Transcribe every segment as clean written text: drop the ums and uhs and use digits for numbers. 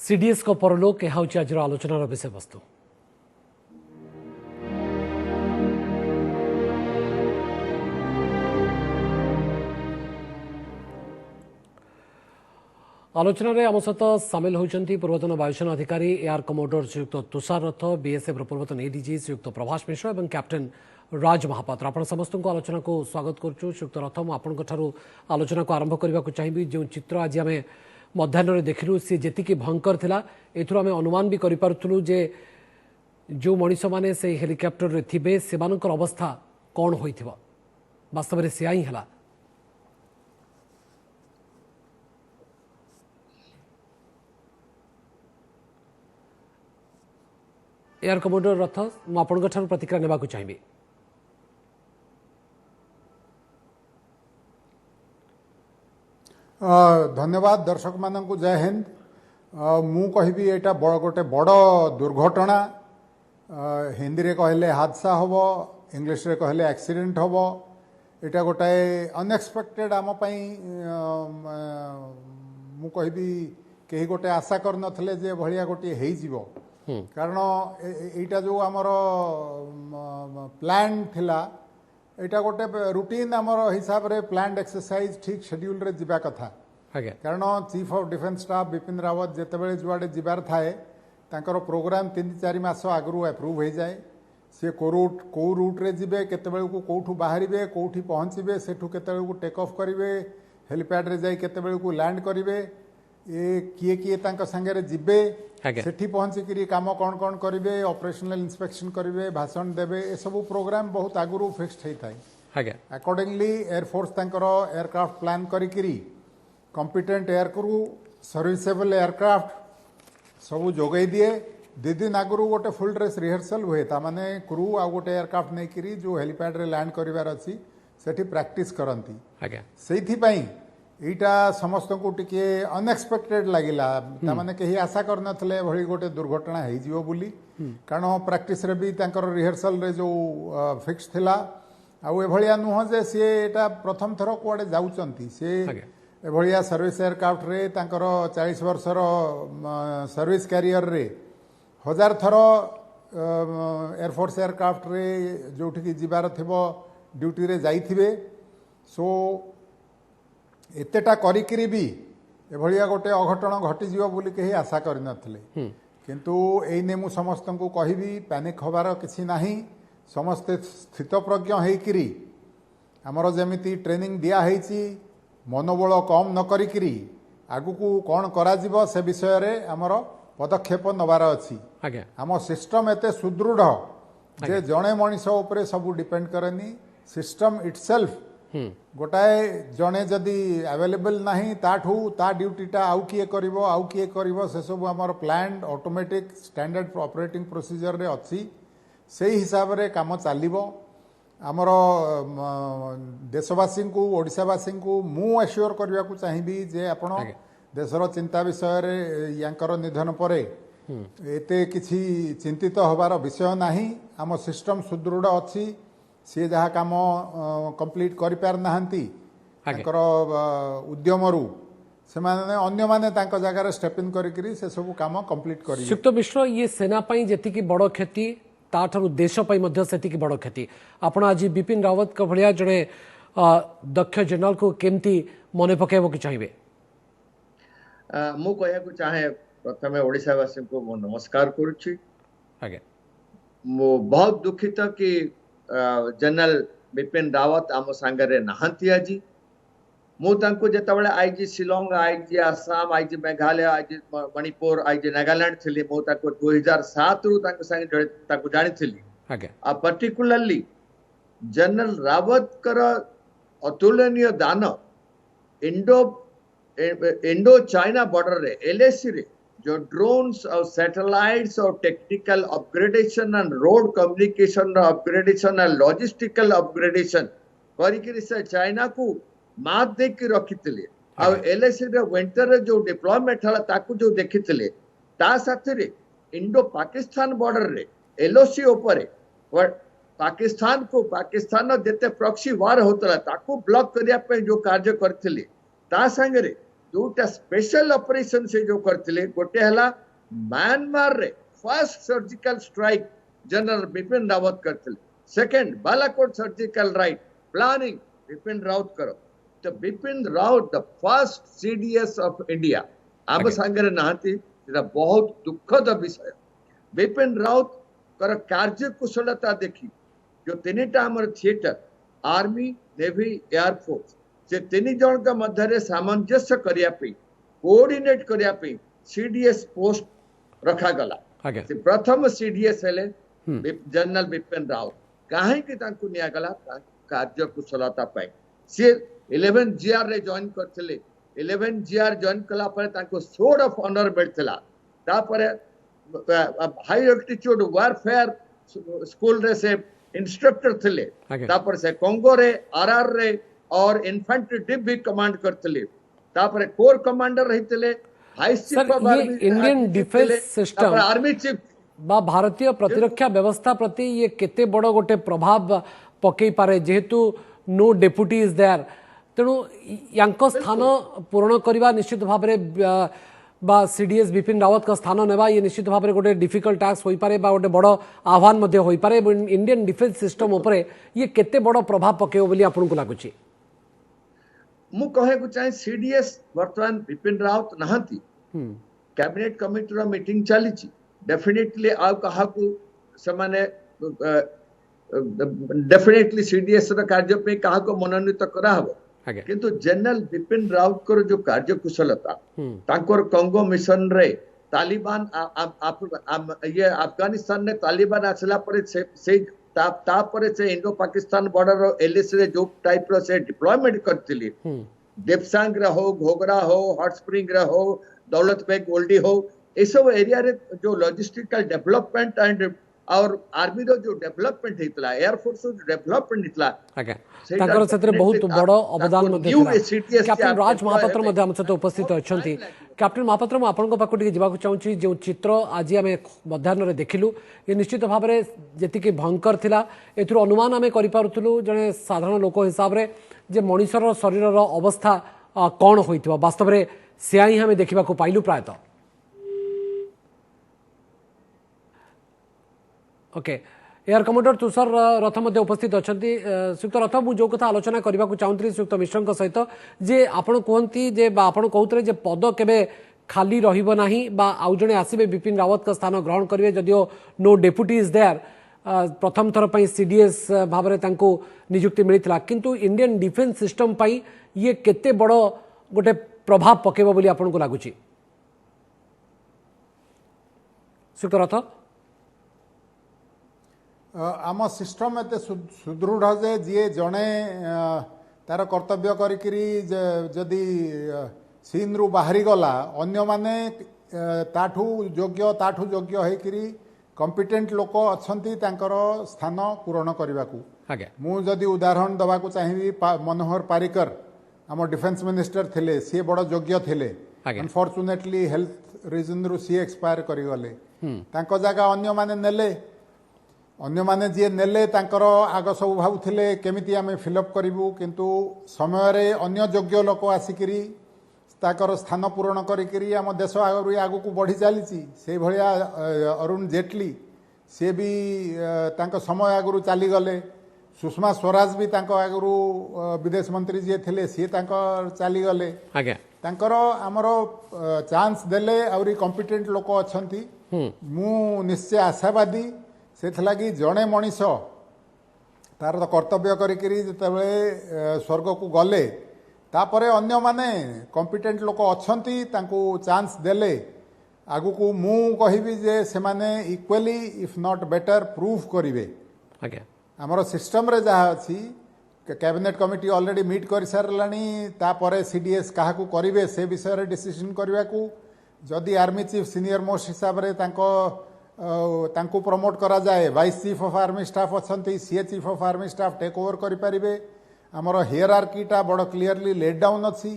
CDS को परलोक यह आज आलोचनार विषय वस्तु। आलोचन आम सहित सामिल होती पूर्वतन वायुसेना अधिकारी एआर कमोडोर श्रीयुक्त तुषार रथ, बीएसएफ पूर्वतन एडीजी श्रीयुक्त प्रभास मिश्र और कैप्टेन राज महापात्र। आप समस्त को आलोचना को स्वागत करुँ। श्रीयुक्त रथ, मुझे आलोचना को आरंभ करने को चाहिए। जो चित्र आज आम मध्याह्न देखिलु सी जी भयंकर थिला, एथुर आम अनुमान भी करूँ जे जो मनीष मैंने से हेलिकप्टर थे से अवस्था कौन हो वास्तव में से ही है। एआर कमोडोर रथ, मुझे प्रतिक्रिया नेबाकु चाहिए। धन्यवाद दर्शक मानक जय हिंद। मु कहबी एटा गोटे बड़ दुर्घटना। हिंदी रे कहले हादसा होबो, इंग्लिश रे कहले एक्सीडेंट होबो। एटा गोटे अनएक्सपेक्टेड आम पई मु कहबी केही गोटे आशा कर नथले जे भलिया गोटे हेई जीवो। कारण एटा जो आमर प्लान थिला एटा गोटे रूटीन आमर हिसाब रे प्लान्ड एक्सरसाइज ठीक शेड्यूल रे जिबा कथा। कारण chief of defence staff Bipin Rawat जेतेबेले जुआडे जिबार थाए तांकर प्रोग्राम 3-4 मास आगु अप्रूव हो जाए। सी को रूट रे जिबे, केतेबेले को कोठू बाहरिबे, कोठी पहुंचबे, सेठू केतेबेले को टेक ऑफ करिवे, हेलीपैड रे जाई केतेबेले को लैंड करिवे, ए किए किए तांका संगे जिबे, सेठी पहुंचिकी काम कौन कौन करेंगे, ऑपरेशनल इंस्पेक्शन करेंगे, भाषण देवे, ए सब प्रोग्राम बहुत आगु फिक्स्ड होता है। अकॉर्डिंगली एयरफोर्स एयरक्राफ्ट प्लान करी competent air crew, serviceable aircraft सब जोगई दिए। 2 दिन आगु गोटे फुल ड्रेस रिहर्सल हुए, तामाने क्रू आ गोटे एयरक्राफ्ट नहीं जो हेलीपैड रे लैंड करिवार अछि सेठी प्रैक्टिस करंती। सेथि पई एटा समस्त को टिके अनएक्सपेक्टेड लगिला। तामाने कहीं आशा कर नथले भली गोटे दुर्घटना हो जीवो बोली। कारण प्रैक्टिस रे भी तांकर रिहर्सल रे जो फिक्स थिला आउ एभलिया नुह जे सी एटा प्रथम थर कुआडे जाउचंती। से एभलिया सर्विस एयरक्राफ्ट रे तांकर 40 वर्षर सर्विस कैरियर रे 1000 थर एयरफोर्स एयरक्राफ्ट रे जोठी की जिबार थिबो ड्यूटी रे जाइथिबे। सो एतेटा करिकरी भी एभलिया गोटे अघटन घटीज बोली कहीं आशा कर नथिले। किंतु एने मु समस्त को कहबी पैनिक होबार किसी नाही। समस्ते स्थितप्रज्ञ होइकरी आमर जेमिति ट्रेनिंग दिया हेची मनोबल कम न करिकरी आगुकू कौन करा जीवो से विषय रे आमर पदक्षेप नबार अछि। आम सिस्टम एते सुदृढ़ जे जणे मनीष उपरे सब डिपेंड करनी। सिस्टम इटसेल्फ गोटाए जड़े जदि अवेलेबल नहीं ताठू ता ड्यूटीटा आउ किए करिवो से सब आमर planned automatic standard operating procedure रे अच्छी। से हिसाब रे काम चलिबो। आमर देशवासी को ओडिशावासी को मु एश्योर करने को चाहिए जे आपण देशर चिंता विषय रे यांकर निधन परे एते किछि चिंतित होबार विषय नाही। आम सिस्टम सुदृढ़ अच्छी। सी जहाँ काम कंप्लीट कर पार नाहंती उद्यमरू से अन्य माने तांको जगह स्टेप इन करी से सब काम कंप्लीट करी। श्रीयुक्त मिश्र, ये सेना पई जेतिकी बड़ क्षति ताठू देश पई मध्य सेतिकी बड़ क्षति। आपण आज बिपिन रावत का भलिया जड़े दक्ष जनरल को केमती मने पकेबो कि चाहिए? मु कहया को चाहे प्रथमे ओडिशावासी को मो नमस्कार करूची। मो बहुत दुखित कि जनरल बिपिन रावत आम सांगरे नहांती आज। मुझे जितेबाला IG Shillong, IG Assam, IG Meghalaya, IG Manipur, IG Nagaland थी। मुझे 2007 रु जानी। पर्टिकुलरली जनरल रावत कर अतुलनीय दान इंडो चाइना बॉर्डर रे एलएसी रे जो ड्रोन्स और सैटेलाइट्स और technical upgradation and road communication upgradation and logistical upgradation करिकरी से चाइना को मात दे के रखिथिले। आ एलएसी रे विंटर रे जो डिप्लॉयमेंट हला ताकू जो देखिथिले ता साथे रे इंडो पाकिस्तान बॉर्डर रे एलओसी ऊपर पाकिस्तान जेते प्रॉक्सी वार होतला ताकू ब्लॉक करिया पे जो कार्य करथिले ता संगे रे दुटा स्पेशल ऑपरेशन से जो करथिले गोटे हला म्यांमार रे first surgical strike general Bipin Rawat करथिले second Balakot surgical right planning Bipin Rawat करो तो Bipin Rawat the first CDS of India आम सांगरे नाहती बहुत दुखद विषय बिपिन रावत कर कार्य कुशलता देखी जो तीनटा हमर थिएटर आर्मी नेवी एयरफोर्स से तीन जन का मध्य सामंजस्य करिया पे कोऑर्डिनेट करिया पे सीडीएस पोस्ट रखा गला से प्रथम सीडीएस हेले जनरल बिपिन रावत काहे कि तांकु निया गला कार्य कुशलता पाए से 11 जीआर रे जॉइन करथिले 11 जीआर जॉइन कला पर तांको सोर्ड ऑफ ऑनर मिलथिला तापरे हाई एल्टीट्यूड वारफेयर स्कूल रे से इंस्ट्रक्टर थिले तापर से कांगो रे आरआर रे और इन्फेंट्री डिप भी कमांड करथिले तापर कोर कमांडर रहितले हाई chief of army Indian defence system army chief बा भारतीय प्रतिरक्षा व्यवस्था प्रति ये केते बड़ गोटे प्रभाव पकई पारे जेहेतु नो डेप्यूटी इज देयर तेणु यांको स्थान पूर्ण करवा निश्चित भाव बा सीडीएस बिपिन रावत का स्थान नेबा ये निश्चित भाव गोटे डिफिकल्ट टास्क होई पारे बा गोटे बड़ आह्वान मध्ये होई पारे इंडियन डिफेंस सिस्टम उपरे ये केते बड़ प्रभाव पकेओ बोली आपन को लागुची मु कहे को चाहे सीडीएस वर्तमान बिपिन रावत नहांती कैबिनेट कमिटी रो मीटिंग चलीची डेफिनेटली आ कहा को समाने डेफिनेटली सीडीएस रो कार्य पे कहा को मनोनीत करा हबो किंतु जनरल बिपिन रावत कर जो कार्य कुशलता तांकर कांगो मिशन रे तालिबान ये अफगानिस्तान ने तालिबान आसला पर से तापर से इंडो पाकिस्तान बॉर्डर एलएस रे जो टाइप रो से डिप्लॉयमेंट करथिली देवसांग रे हो घोगरा हो हॉट स्प्रिंग रे हो दौलत बेग ओल्डी हो ए सब एरिया रे जो लॉजिस्टिकल डेवलपमेंट एंड और आर्मी रो जो डेवलपमेंट हितला एयर फोर्स रो डेवलपमेंट हितला ताकर क्षेत्र बहुत बड़ अवदान मध्ये कैप्टन राज महापात्र मध्ये हम सहित उपस्थित अछंती कैप्टन महापात्र मु आपन को पाको टिके जिबाक चाहूची जो चित्र आज आमे मध्याह्न रे देखिलु ये निश्चित भाव रे जेति के भयंकर थिला एथुर अनुमान आमे करि पारुथुलु जने साधारण लोक हिसाब रे जे मनुष्यर शरीर रो अवस्था कोन होइथिबा वास्तव रे सेया ही हमें देखिबा को पाइलु प्रायतः ओके एयर कमांडर तुषार रथ मध्य उपस्थित अच्छा श्रीयुक्त रथ मुझे जो कथा आलोचना करने को चाहूँगी श्रीयुक्त मिश्र सहित जे आपण कहती जे आपण कहते जे पद केबे खाली रहिबो नाही बा आउ जणे आसीबे बिपिन रावत का स्थान ग्रहण करिवे जदियो नो डेप्यूटी इज देयर प्रथम थर पई सीडीएस भाव में तांको नियुक्ति मिलिथिला किंतु इंडियन डिफेंस सिस्टम पई ये केते बड़ गोटे प्रभाव पकेबो बोली आपण को लागुची श्रीयुक्त रथ आम सिस्टम एत सुदृढ़ जे जी जड़े तार कर्तव्य करी जदि सीन रु बाहरी गला अन्य माने ताठू योग्य होकरी कॉम्पिटेंट लोक अच्छी स्थान पूरण करने को मु जदि उदाहरण दवा को चाहिए मनोहर पारिकर आम डिफेंस मिनिस्टर थिले सी बड़ योग्य थिले अनफॉर्चुनेटली हेल्थ रीजन रु सी एक्सपायर करिगले जगह अन्य माने नेले अन्य माने जी नेले तांकर आग सब भावुले केमिति आमे फिलअप करूँ किंतु समय रे अन्य योग्य लोक आसिकी ताकर स्थान पूरण करी आम देश आग को बढ़ी चली से भाया अरुण जेटली सी भी तांको समय आगु चलीगले सुषमा स्वराज भी आगु विदेश मंत्री जी थे सी चलीगले तांकर आमर चांस देले आउरी कॉम्पिटेंट लोक अच्छी मु निश्चय आशावादी से लगी जड़े मनीष तार तो कर्तव्य करी स्वर्ग को गले तापरे अन्य माने कॉम्पिटेंट लोक अच्छी चांस देले आगु को मु कहिबी जे से माने equally if not better proof करिवे आमर सिस्टम रे जहाँ अच्छी कैबिनेट कमिटी ऑलरेडी मीट कर सारानी तापरे सीडीएस क्या करेंगे से विषय रे डिसीजन करने को जदि आर्मी चीफ सीनियर मोस्ट हिसाब रे तांको प्रमोट करा जाए vice chief of army staff अच्छी सी chief of army staff take over करें आमर हियरार्कीटा बड़ क्लियरली लेट डाउन अच्छी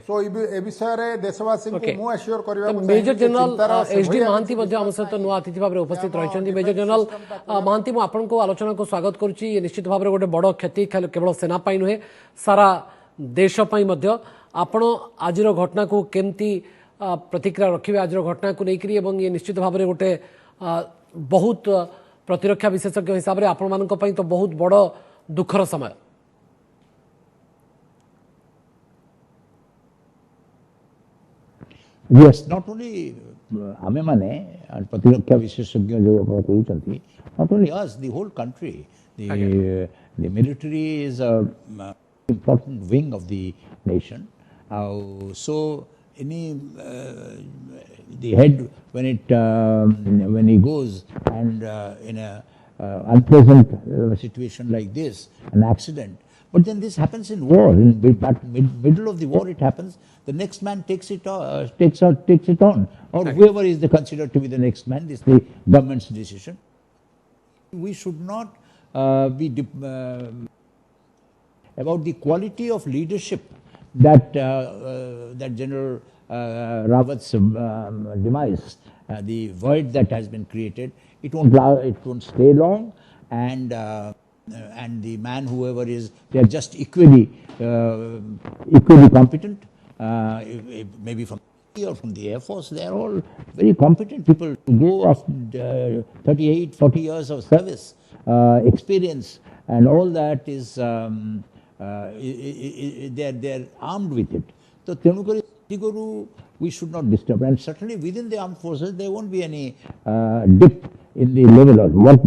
सो ए विषय रे देशवासी को मु एश्योर करबा मेजर जनरल एसडी महांती मध्ये हम सहित नुआ अतिथि भाव उपस्थित रहिछन्ती मेजर जनरल महांती मु आपन को आलोचना को स्वागत करूची ये निश्चित भाव गोटे बड़ क्षति केवल सेना पाई नुहे सारा देश पाई मध्ये आपण आज घटना को केमती प्रतिक्रिया रखिए आज घटना को लेकर ये निश्चित भाव में गोटे बहुत प्रतिरक्षा विशेषज्ञ हिसाब से आपण मान तो बहुत बड़ दुखर समय। Yes, not only आमे माने प्रतिरक्षा विशेषज्ञ जो कहते not only us, the whole country. The military is a important wing of the nation. So any the head when he goes and in a unpleasant situation like this, an accident. But then this happens in war. In middle of the war, it happens. The next man takes it on, or whoever is considered to be the next man. This is the government's decision. We should not be about the quality of leadership that that General Rawat's demise, the void that has been created. It won't stay long, and the man, whoever is, they are just equally competent. Maybe from or from the Air Force, they are all very competent people to go after 38, 40 years of service, experience, and all that is they are armed with it. So Tenukari, we should not disturb, and certainly within the armed forces there won't be any dip in the level of what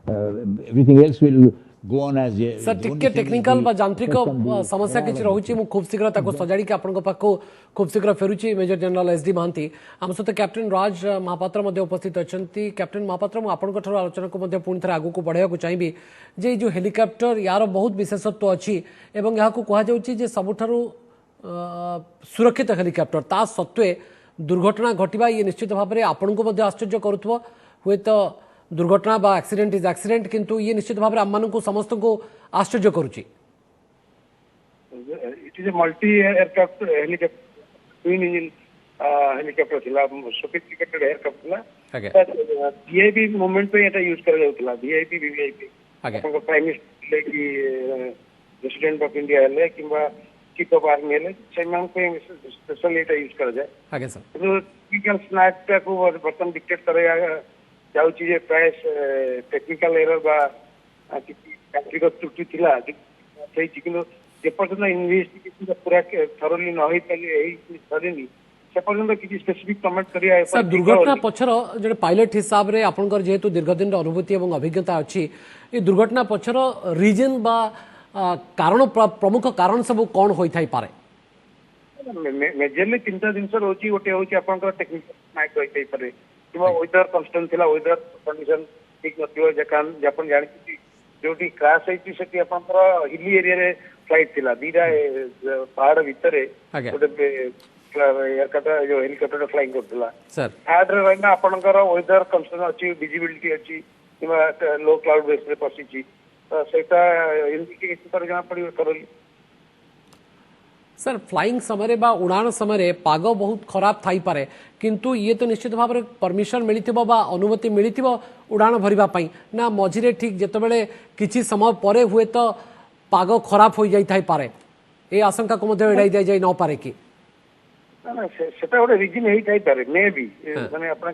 everything else will go on as sir टिके technical बा यांत्रिक समस्या किछि रहुछि मु खूब शीघ्र ताको सजाड़ी के आपन पाखो खूब शीघ्र फेरुछि मेजर जनरल एसडी महांती हम सहित कैप्टेन राज महापात्र मध्ये उपस्थित अछंती। कैप्टेन महापात्र मु आपन ठरो आलोचना को मध्ये पुनि थरा आगु को बढ़ाया को चाहिबी जे जो हेलिकॉप्टर यार बहुत विशेषत्व अछि एवं यहा को कहा जाउछि जे सबुठारु सुरक्षित हेलिकॉप्टर ता सत्वे दुर्घटना घटिबा ये निश्चित भाव में आपन को मध्ये आश्चर्य करूथबो हुए तो दुर्घटना बा एक्सीडेंट इज एक्सीडेंट किंतु ये निश्चित भाव में आम को समस्त को आश्चर्य करुच्ची। It is a multi aircraft helicopter twin engine helicopter थिला सोफिस्टिकेटेड एयरक्राफ्ट थिला वीआईपी मूवमेंट पे एटा यूज करा जाउतला वीआईपी वीवीआईपी अपन प्राइम मिनिस्टर ले की प्रेसिडेंट ऑफ इंडिया ले किबा चीफ ऑफ आर्मी ले सेमान पे स्पेशल एटा यूज करा जाए। आगे सर तो टेक्निकल स्नैप को बर्तन डिक्टेट करेगा जाउची जे प्राय टेक्निकल एरर बा तांत्रिक त्रुटि थिला सेही किनो जे पर्यंत इन्वेस्टिगेशन पूरा थरोली न होई पले एही सरिनी से पर्यंत किछि स्पेसिफिक कमेंट करिया सर दुर्घटना पछर जे पायलट हिसाब रे आपनकर जेहेतु दीर्घदिन अनुभूति एवं अभिज्ञता अछि ए दुर्घटना पछर रीजन बा कारण प्रमुख कारण सब कोन होई थाई पारे मेजरली तीनटा दिन सर होची ओटे होची आपनकर टेक्निकल स्नैप होई थाई पारे किंवा वेदर कन्स्टेंट थिला वेदर कंडीशन ठीक नथियो जकान जापन जानि जोटी क्रैश होईची सेठी आपनकर हिली एरिया रे फ्लाइट थिला दीदा पहाड़ भितरे ओटे एयरक्राफ्ट जो हेलिकॉप्टर फ्लाइंग करथिला सर हार्ड रे रहना आपनकर वेदर कन्स्टेंट अछि विजिबिलिटी अछि किंवा लो क्लाउड बेस रे पसिची तो सेटा इंडिकेट कर जाना पड़ियो करली। सर फ्लाइंग समय बा उड़ान समय पाग बहुत खराब थाई पारे किंतु ये तो निश्चित भाव में परमिशन मिलिथिबो बा अनुमति मिलिथिबो उड़ान भरिबा पई ना मझिरे ठीक जेतबेले किछि समय परे हुए तो पाग खराब हो जाई थाई पारे ए आशंका को मध्ये एडाई जाई न पारे कि ना सेटा ओडे रीजन हेई थाई पारे मे बी माने आपण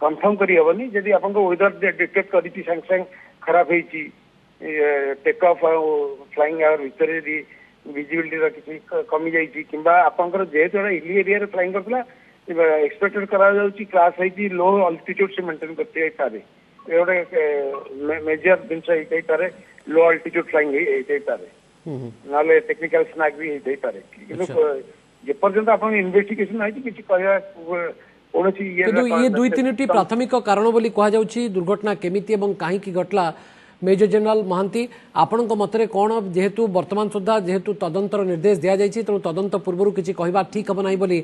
कंफर्म करी हबनी जदी आपण को वेदर डिटेक्ट करिति संग संग खराब हेची टेक ऑफ फ्लाइंग आवर भितरे दी विजिबिलिटी किसी कमी जाइए कि आपंकर जेहेतु हिली एरिया फ्लाइंग करता एक्सपेक्टेड करा जाउची क्लास है लो अल्टीट्यूड से मेंटेन करते पारे गोटे मेजर जिनस होई पारे लो अल्टीट्यूड फ्लाइंग होई पारे नाले टेक्निकल स्नैक भी होई पारे किंतु जे पर्यंत आपण इन्वेस्टिगेशन नाही किछि कहया कोनोसी ये दुई तीनटी प्राथमिक कारण बोली कहा जाउची दुर्घटना केमिति एवं काहे की घटला मेजर जनरल महांती आपण मतरे कौन जेहेतु वर्तमान सुधा जेहेतु तदंतर निर्देश दिया जाइए तेणु तदंत पूर्व किसी कहवा ठीक हम ना बोली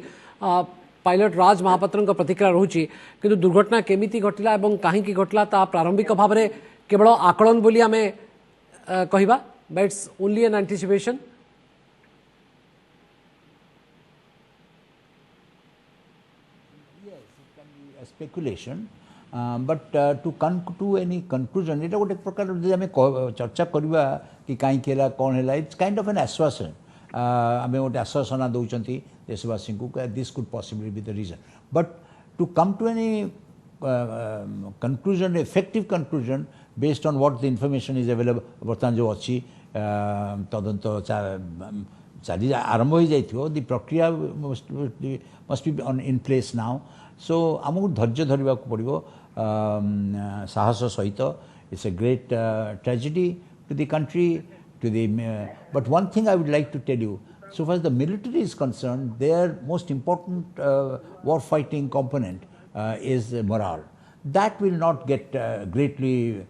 पायलट राज महापात्र प्रतिक्रिया रहुची किंतु दुर्घटना केमिति घटला एवं काहे की घटला ता प्रारंभिक भाव में केवल आकलन बोली आमे कहवा that's only an anticipation. Speculation but to come to any conclusion ये गोटे प्रकार आम चर्चा करवा कि कहीं कौन है इट्स काइंड ऑफ एन आश्वासन आम गोटे आश्वासना दौरान देशवासी को this could possibly be the reason but to come to any conclusion effective conclusion based on what the information is available बर्तमान जो अच्छी तदंत चली आरंभ हो जाइथियो द प्रक्रिया must be on in place now so आमको धैर्य धरवा को पड़ो साहस सहित it's a great tragedy to the country to the but one thing I would like to tell you so far as the military is concerned their most important war fighting component is morale that will not get greatly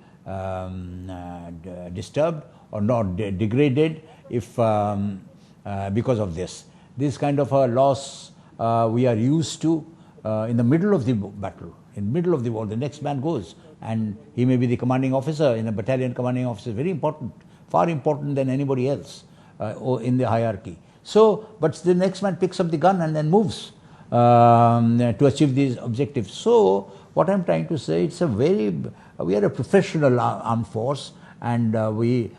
disturbed or not degraded if because of this kind of a loss we are used to in the middle of the battle in middle of the war the next man goes and he may be the commanding officer in a battalion commanding officer very important far important than anybody else in the hierarchy. So, but the next man picks up the gun and then moves to achieve these objectives. So, what I'm trying to say, it's a very, we are a professional armed force and we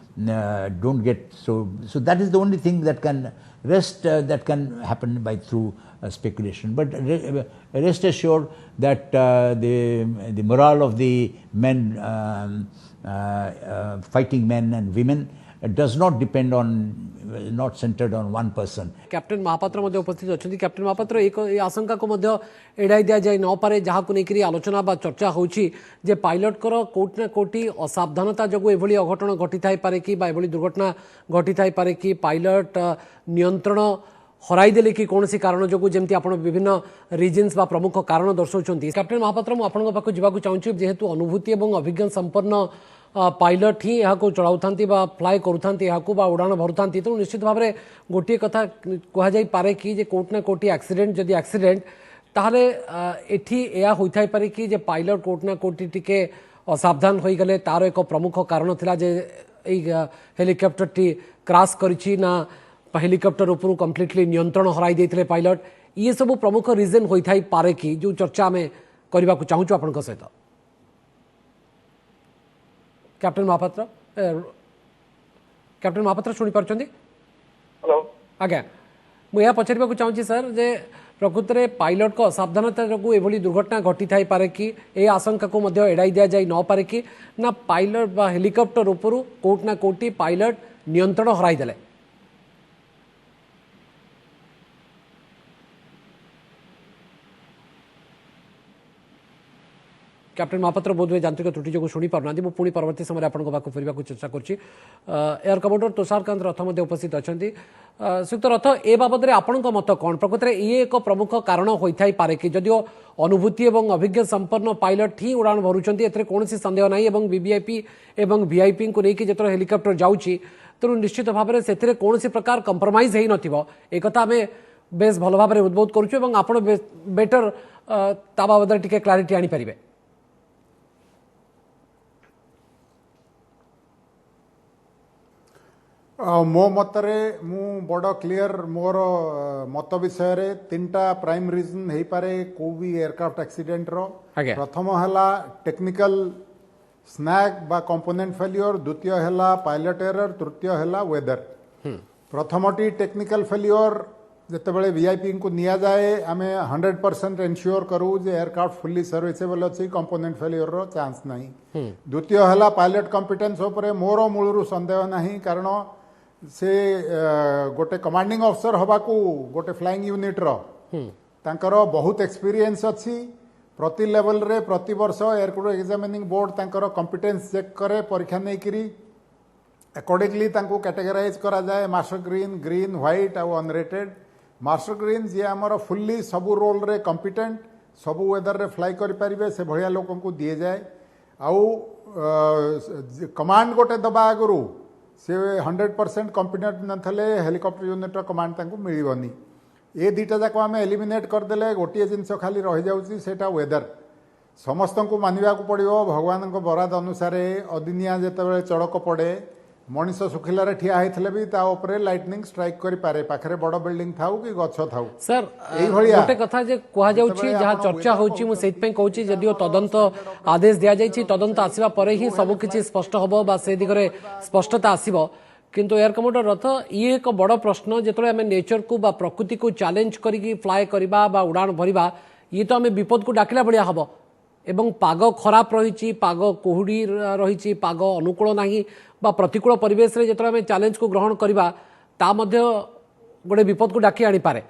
don't get, so that is the only thing that can that can happen by through speculation. But rest assured that the morale of the men fighting men and women does not depend on not centered on one person. Captain Mohapatra मध्य उपस्थित अच्छा captain Mahapatra एक आशंका को मध्य एड़ाई दि जाए न पारे जहाँ को लेकर आलोचना बा चर्चा होची जे पायलट कर कोट ना कोटी असावधानता जो एभली अघटन घटी थाई पारे कि बा एभली दुर्घटना घटी थाई पारे कि पायलट नियंत्रण हराईदेले कि कौन सी कारण जो जमी आप विभिन्न रिजन्स बा प्रमुख कारण दर्शाउं कैप्टन महापात्र मुझे पाक जावाक चाहूँगी जेहेतु अनुभूति और अभिज्ञान संपन्न पायलट ही यहाँ चलाऊ फ्लाए करूँ उड़ान भरुता तेणु निश्चित भाव में गोटे कथा कहुपे कि कोट ना कोटी एक्सीडेंट जदि एक्सीडेंट ताहले एठी या होइथाई पारे कि जे पायलट कोट ना कोटी टिके असावधान हो गले तार एक प्रमुख कारण थिला जे हेलिकॉप्टर टी क्रैश करिछि ना हेलिकॉप्टर ऊपर कंप्लीटली नियंत्रण हराई देथिले पायलट ये सब प्रमुख रीजन होइथाई पारे कि जो चर्चा में करबा को चाहूँ आपन सहित कैप्टन महापात्र शुणी पार्छन्ती हेलो आज्ञा मुझे पचार चाहूँगी सर जे प्रकृत में पायलट को असावधानता जो एभली दुर्घटना घटी थाई पारे कि ए आशंका को मध्य एड़ाई दि जाई न पारे कि ना पायलट बा हेलिकॉप्टर ऊपर कोट ना कोटी पायलट नियंत्रण हराई देले कैप्टन महापात्र बोधवे यांत्रिक त्रुटि जो शुणी पारना पुणी परवर्ती समय आपको फेरवा चर्चा कर एयर कमांडर तुषारकांत रथ मध्य उपस्थित अच्छा श्रीयुक्त रथ ए बाबद आपण मत कौन प्रकृत में ये एक प्रमुख कारण होता पारे कि जदिओ अनुभूति और अभिज्ञ संपन्न पायलट ही उड़ान भरुंट ए कौन सन्देह ना वीवीआईपी और वीआईपी को लेकिन जो हेलिकॉप्टर जाऊँगी तेणु निश्चित भाव में से कौन प्रकार कंप्रोमाइज हो ना आम बेस भल भाव में उद्बोध करुँ बेटर ता बाबद टिके क्लारिटी आनी पारिबे मो मतरे मु बड़ क्लियर मोर मत विषय रे तीनटा प्राइम रीजन हो पारे को भी एयरक्राफ्ट एक्सीडेंट रो प्रथम है टेक्निकल स्नैग बा कंपोनेंट फेल्योर द्वितीय है पायलट एरर तृतीय है वेदर प्रथमटी टेक्निकल फेल्योर जितेबाला वीआईपी को निया जाए आम 100% एनश्योर करूँ जे एयरक्राफ्ट फुल्ली सर्विसेबल अच्छी कंपोनेंट फेल्योर रो चांस नहीं द्वितीय है पायलट कॉम्पिटेंस उपरे मोर मूलरू संदेह नहीं कारण से गोटे कमांडिंग ऑफिसर हवा को गोटे फ्लाइंग यूनिट रो तांकर बहुत एक्सपीरियंस अच्छी प्रति लेवल रे प्रति वर्ष एयरक्राफ्ट एग्जामिनिंग बोर्ड तांकर कॉम्पिटेंस चेक करे परीक्षा नहीं करी अकॉर्डिंगली तांको कैटेगराइज करा जाए मास्टर ग्रीन ग्रीन व्हाइट और अनरेटेड मास्टर ग्रीन जी आमर फुल्ली सबू रोल रे कॉम्पिटेंट सबू वेदर रे फ्लाई करि परिबे से भलिया लोकन को दिए जाए आउ कमांड गोटे दबा आगुरु से 100% कॉम्पिटेंट नथले हेलिकॉप्टर यूनिट कमांड तांको मिलिबनी ए दुटा जाक आम एलिमिनेट करदेले गोटे जिनस खाली रही जाउची सेटा वेदर समस्त को मानवा पड़ो भगवान बराद अनुसार अदिनिया जिते चड़क पड़े मनीष सुखिलारे ठिया होते भी ताऊपर लाइटनिंग स्ट्राइक करि पारे पाखरे बड़ बिल्डिंग थाउ कि गछ थाउ सर गोटे कथा जे कहा जाउछि जहा चर्चा होछि मु सेत पे कहूछि जदिओ तदंत आदेश दिया जाइछि तदंत आसीबा परे ही सब किछि स्पष्ट हबो बा से दिगरे स्पष्टता आसीबो किंतु एयर कमोडर रथ ये एक बड़ प्रश्न जो आम नेचर को बा प्रकृति को चैलेंज करी फ्लाए करवा बा उड़ान भरवा ये तो आम विपद को डाकिला भाया हम एवं पाग खराब रही पाग कुहुड़ी रही पाग अनुकूल नहीं बा प्रतिकूल परिवेश रे जो आम चैलेंज को ग्रहण करवा ता मध्य गोटे विपद को डाकी आनी पारे।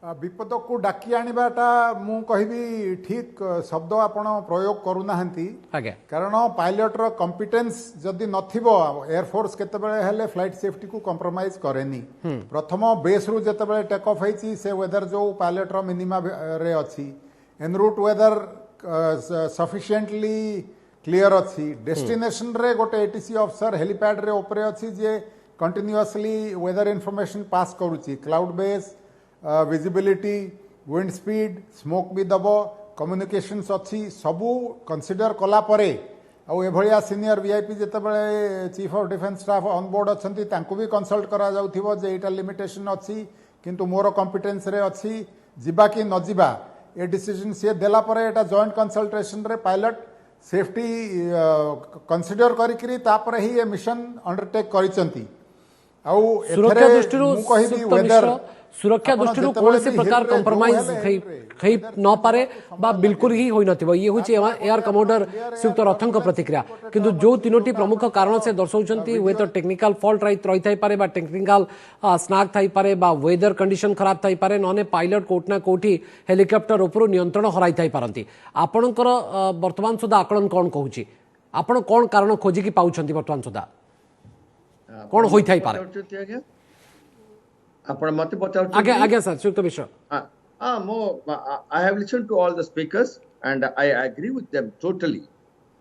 विपद को डाकी आनिबाटा मु कहबी ठीक शब्द आपण प्रयोग करूना कारण पायलट रो कॉम्पिटेंस जदि नथिबो एयरफोर्स केतेबेले हेले फ्लाइट सेफ्टी को कंप्रोमाइज करेनी। प्रथम बेस रु जेतेबेले टेक ऑफ होईची से वेदर जो पायलट रो मिनिमा रे अछि en route weather sufficiently clear अछि डेस्टिनेशन रे गोटे एटीसी ऑफिसर हेलीपैड रे ऊपर अछि जे कंटिन्यूअसली वेदर इंफॉर्मेशन पास करूची cloud base visibility wind speed smoke भी दब कम्युनिकेशंस अच्छी सबू कंसीडर कला परे आउ एभलिया सीनियर वीआईपी जेतेबेले chief of defence staff on board अच्छंती तांको भी कंसल्ट करा जाउथिबो जे एटा लिमिटेशन अच्छी किंतु मोर कॉम्पिटेंस रे अच्छी जिबा कि न जिबा ए डिसीजन से देला परे एटा जॉइंट कंसल्टेशन रे पायलट सेफ्टी कंसीडर करिकरी तापर ही ए मिशन अंडरटेक करिसंती आउ सुरक्षा दृष्टि वेदर सुरक्षा दृष्टि कौन से प्रकार कंप्रोमाइज खई न पारे बा बिल्कुल ही होई नथिबो ये होची एयर कमोडर श्रीयुक्त रथंक प्रतिक्रिया किंतु जो तीनोटी प्रमुख कारण से दर्शाउछंती वे तो टेक्निकल फॉल्ट रही थाई पारे बा टेक्निकल स्नाग थाई पारे बा वेदर कंडीशन खराब थाई पारे नने पायलट कोटना कोठी हेलिकॉप्टर ऊपर नियंत्रण हराई थाई पारंती आपणकर वर्तमान सुधा आकलन कौन कहूची आपण कौन कारण खोजी की पाउछंती वर्तमान सुधा कौन होई थाई पारे आपण मते पचाउ आगे आगे sir Shriyukta Mishra I have listened to all the speakers and I agree with them totally.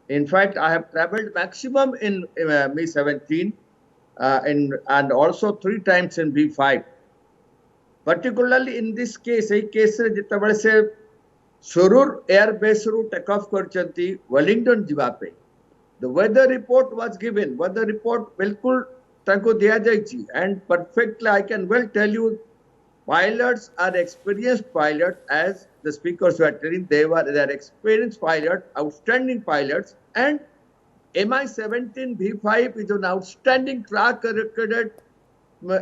In fact, I have traveled maximum in Mi-17 and also 3 times in B-5. Particularly in this case, a case जितबेले से सुरूर air base रू take off करचंती Wellington जिबा पे the weather report was given. Weather report बिल्कुल ताको दिया जाइछि and perfectly I can well tell you pilots are experienced pilots as the speakers were telling they are experienced pilots, outstanding pilots, and Mi-17 V5 is an outstanding track recorded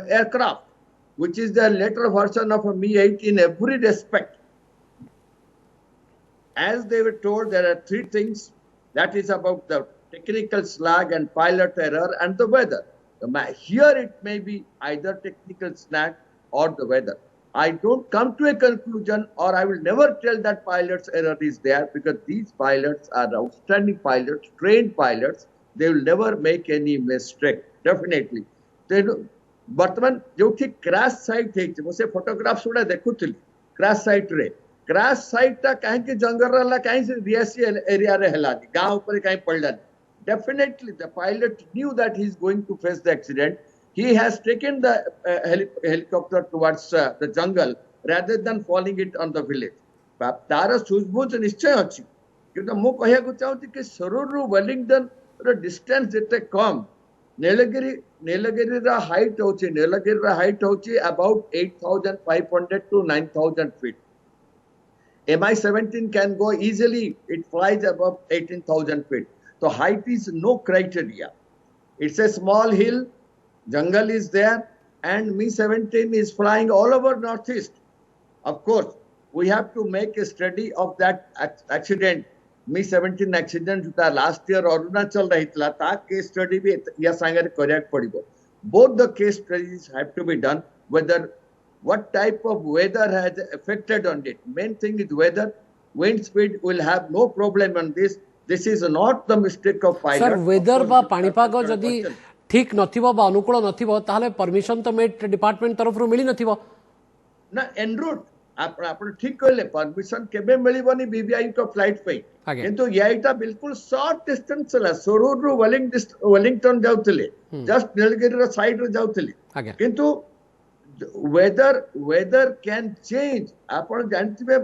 aircraft which is the later version of a Mi-8 in every respect. As they were told, there are 3 things that is about the technical snag and pilot error and the weather. Here it may be either technical snag or the weather. I don't come to a conclusion or I will never tell that pilot's error is there because these pilots are outstanding pilots, trained pilots. They will never make any mistake, definitely. वर्तमान जो crash site है मुझे photographs गुड़ा देखुली crash site रे crash site टा कहीं जंगल रहा कहीं रियासी एरिया रे हलानी गांव ऊपर कहीं पड़लानी. Definitely, the pilot knew that he is going to face the accident. He has taken the helicopter towards the jungle rather than falling it on the village. तार सूझबूझ निश्चय अच्छी क्योंकि मु कहया को चाहूँ कि सरूर रु वेलिंगटन रो डिस्टेंस जिते कम नीलगिरी रा हाइट होची नीलगिरी रा हाइट होची about 8,500 to 9,000 feet. Mi-17 can go easily. It flies above 18,000 feet. So height is no criteria. It's a small hill, jungle is there, and Mi-17 is flying all over northeast. Of course, we have to make a study of that accident. Mi-17 accident that last year Arunachal rahitla ta case study bhi ya sangare correct padibo. Both the case studies have to be done. Whether what type of weather has affected on it. Main thing is weather. Wind speed will have no problem on this. This is not the mistake of pilot. Sir, weather बा पाणीपाग जदि ठीक नथिबो बा अनुकूल नथिबो ताहले permission तो met department तरफ रु मिली नथिबो ना एन रूट आपण ठीक कहले परमिशन केबे मिलिबनी बीबीआई को फ्लाइट पे किंतु याइटा बिल्कुल शॉर्ट डिस्टेंस ला सोरूर रु वेलिंगटन जाउतले जस्ट नीलगिरी रो साइड रो जाउतले किंतु वेदर कैन चेंज आपण जानथिबे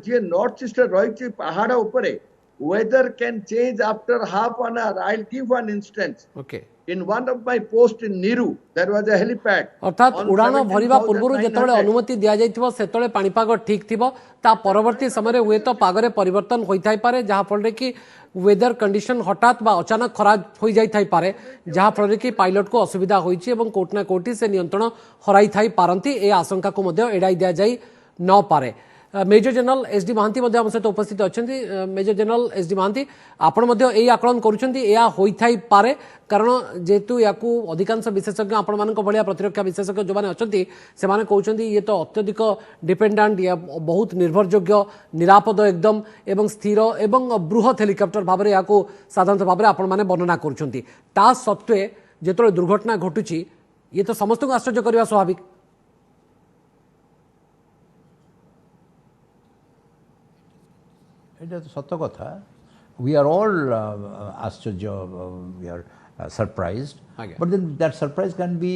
जे नॉर्थ ईस्ट रहिछि पहाड़ ऊपर weather can change after half an hour. I'll give one instance. Okay. in one of my posts in Niru, there was a helipad. अर्थात on उड़ान भरिबा पूर्व 17,900. जेतबेले अनुमति दिया जाइथिबो सेतबेले पाणीपाग ठीक थिबो ता परवर्ती समय हुए तो पागरे परिवर्तन होई थाई पारे जहां फल रे कि वेदर कंडीशन हठात बा अचानक खराब होई जाई थाई पारे जहां फल रे कि पायलट को असुविधा होईची एवं कोट ना कोटी से नियंत्रण हराई थाई पारंती ए आशंका को मध्य एडाई दिया जाई न पारे मेजर जनरल एसडी महांती हम सहित उपस्थित अच्छा मेजर जनरल एसडी महांती आपण आकलन करुँच पारे कारण जेहेतु या अधिकांश विशेषज्ञ आपण मान भाया प्रतिरक्षा विशेषज्ञ जो मैंने अच्छा से कहते ये तो अत्यधिक डिपेंडेंट या बहुत निर्भरयोग्य निरापद एकदम एवं स्थिर एवं बृहत हेलिकप्टर भाव में या साधारण भाव में आपण मैंने वर्णना करुँच सत्वे जो दुर्घटना घटुची ये तो समस्त को आश्चर्य करने स्वाभाविक এটা তো সত্য কথা we are all আশ্চর্য we are surprised but then that surprise can be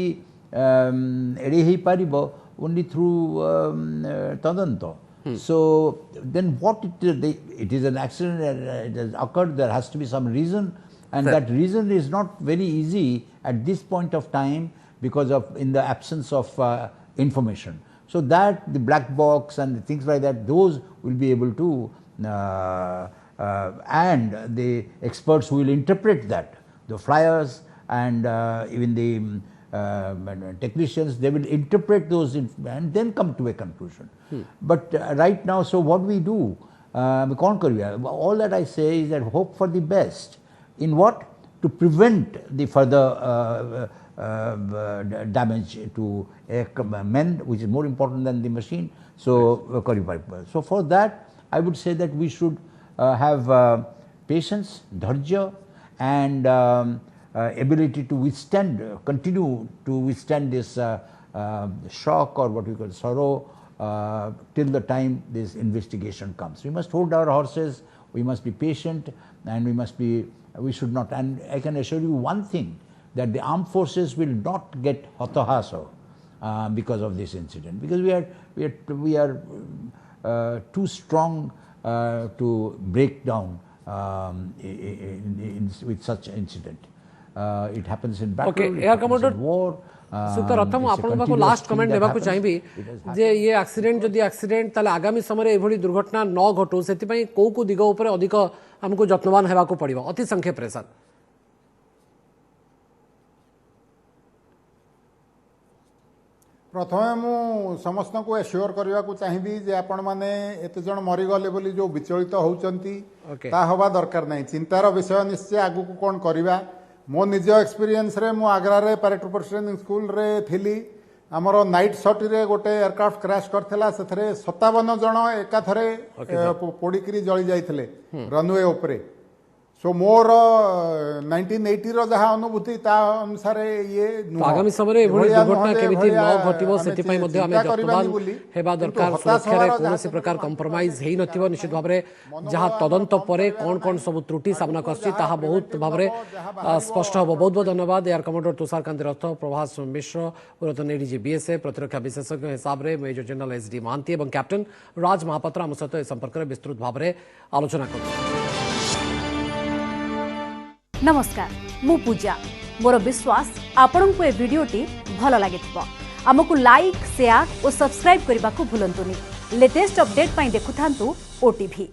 এড়িয়ে হই পারিব only through তদন্ত so then what it is an accident it has occurred there has to be some reason and that reason is not very easy at this point of time because of in the absence of information so that the black box and things like that those will be able to and the experts who will interpret that, the flyers and even the technicians, they will interpret those and then come to a conclusion. But right now, so what we do, all that I say is that hope for the best. In what? To prevent the further damage to men, which is more important than the machine. So, so for that, I would say that we should have patience, dharja and ability to withstand, continue to withstand this shock or what we call sorrow till the time this investigation comes. We must hold our horses, we must be patient and we should not, and I can assure you one thing, that the armed forces will not get hatahaso because of this incident, because we are too strong to break down with such incident. It happens in battle, okay, it happens in war. सुतर Atham आपको last comment देवा चाहिए जे ये accident जदि accident ताले आगामी समय एभली दुर्घटना न घटू से को दिग उपर अधिक हमको जत्नवान होगा पड़ो अति संक्षेप रे सर प्रथमे मु समस्त को एश्योर करने को चाहिए जे आपण माने एत जन मरीगले बोली जो विचलित होउचंती ता हवा दरकार नहीं चिंतार विषय निश्चय आगु को कौन करवा मो निज एक्सपीरियंस रे मु आग्रा रे पैराट्रूपर ट्रेनिंग स्कूल रे थिली आमर नाइट सटी रे गोटे एयरक्राफ्ट क्रैश करथिला सेथरे 57 जन एका थरे पोड़िकी जली जाइथिले रनवे उपरे सो मोर 1980 रो जहा अनुभूति ता अनुसार ये आगामी समय एभली दुर्घटना केमिति न घटिबो सेति पई मध्ये हमें जतबान हेबा दरकार सुरक्षा रे कोनोसी प्रकार कंप्रोमाइज हेइ नथिबो निश्चित भाबरे जहा तदंत परे कोन सब त्रुटि सामना करछि ताहा बहुत भाबरे स्पष्ट हबो बहुत बहुत धन्यवाद एयर कमांडर तुषारकांत रथ प्रभास मिश्र पूर्वतन एडीजी बीएसए प्रतिरक्षा विशेषज्ञ हिसाब रे मेजर जनरल एसडी महांती एवं कैप्टन राज महापात्र आम सहित ए संपर्क में विस्तृत भाबरे आलोचना करथि नमस्कार मु पूजा मोर विश्वास आपण को ए वीडियोटी भल लगे आमको लाइक शेयर और सब्सक्राइब करने को भूलंतुनि लेटेस्ट अपडेट पाई देखुथांतु ओटीवी।